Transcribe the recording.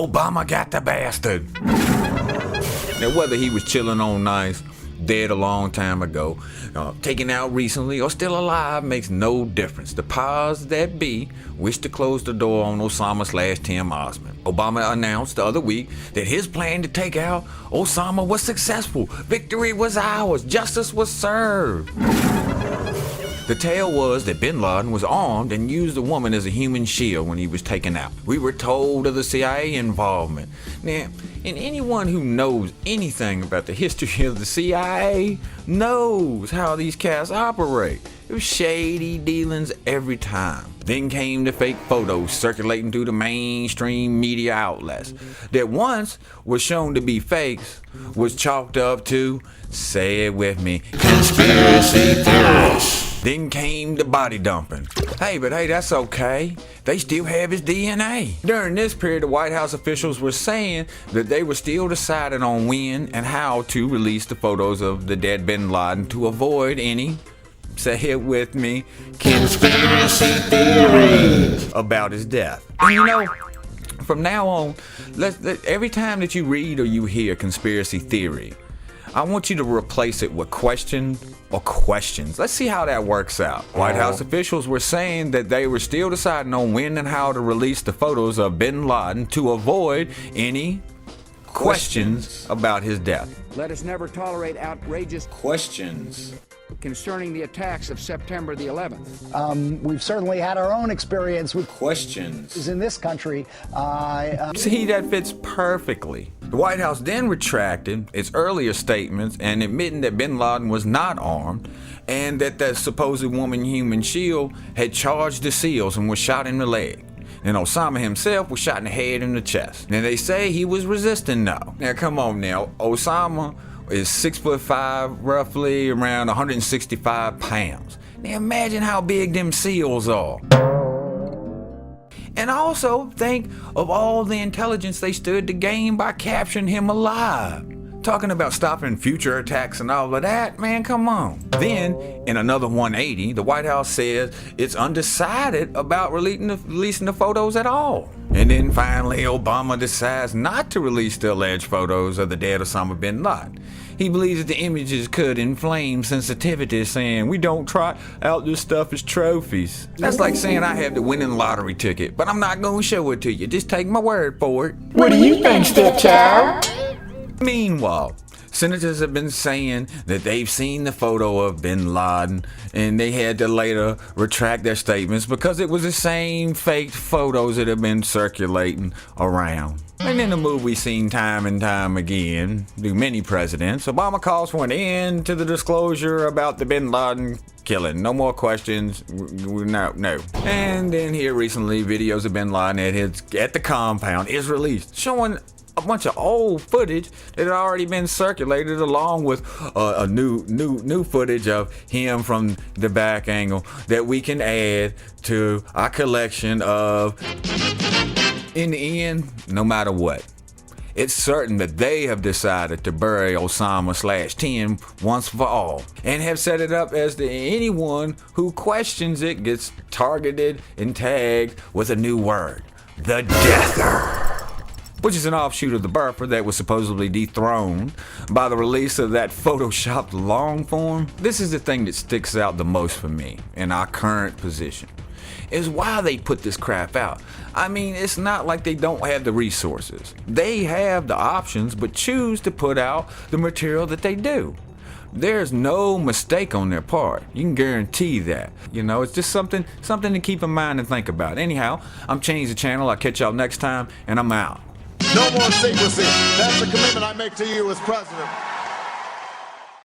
Obama got the bastard. Now, whether he was chilling on nice, dead a long time ago, taken out recently, or still alive makes no difference. The powers that be wish to close the door on Osama/Tim Osman. Obama announced the other week that his plan to take out Osama was successful. Victory was ours. Justice was served. The tale was that bin Laden was armed and used a woman as a human shield when he was taken out. We were told of the CIA involvement. Now, and anyone who knows anything about the history of the CIA knows how these cats operate. It was shady dealings every time. Then came the fake photos circulating through the mainstream media outlets that once was shown to be fakes was chalked up to, say it with me, conspiracy theorists. Then came the body dumping. Hey, that's okay. They still have his DNA. During this period, the White House officials were saying that they were still deciding on when and how to release the photos of the dead bin Laden to avoid any, say it with me, conspiracy theories about his death. And you know, from now on, every time that you read or you hear conspiracy theory, I want you to replace it with question or questions. Let's see how that works out. White House officials were saying that they were still deciding on when and how to release the photos of bin Laden to avoid any questions about his death. Let us never tolerate outrageous questions concerning the attacks of September the 11th. We've certainly had our own experience with questions in this country. See, that fits perfectly. The White House then retracted its earlier statements and admitting that bin Laden was not armed and that the supposed woman human shield had charged the SEALs and was shot in the leg. And Osama himself was shot in the head and the chest. And they say he was resisting now. Now, come on now. Osama is 6'5", roughly around 165 pounds. Now imagine how big them SEALs are. And also think of all the intelligence they stood to gain by capturing him alive. Talking about stopping future attacks and all of that, man, come on. Then, in another 180, the White House says it's undecided about releasing the photos at all. And then finally, Obama decides not to release the alleged photos of the dead Osama bin Laden. He believes that the images could inflame sensitivity, saying, we don't try out this stuff as trophies. That's like saying I have the winning lottery ticket, but I'm not going to show it to you. Just take my word for it. What do you think, stepchild? Meanwhile, senators have been saying that they've seen the photo of bin Laden and they had to later retract their statements because it was the same faked photos that have been circulating around. And in the move we've seen time and time again through many presidents, Obama calls for an end to the disclosure about the bin Laden killing. No more questions. No. And then here recently, videos of bin Laden at the compound is released, showing a bunch of old footage that had already been circulated, along with a new footage of him from the back angle that we can add to our collection of. In the end, no matter what, it's certain that they have decided to bury Osama/Tim once for all, and have set it up as that anyone who questions it gets targeted and tagged with a new word, the Deather, which is an offshoot of the Burfer that was supposedly dethroned by the release of that photoshopped long form. This is the thing that sticks out the most for me in our current position, is why they put this crap out. I mean, it's not like they don't have the resources. They have the options, but choose to put out the material that they do. There's no mistake on their part. You can guarantee that. You know, it's just something to keep in mind and think about. Anyhow, I'm ChangeDaChannel. I'll catch y'all next time, and I'm out. No more secrecy. That's the commitment I make to you as president.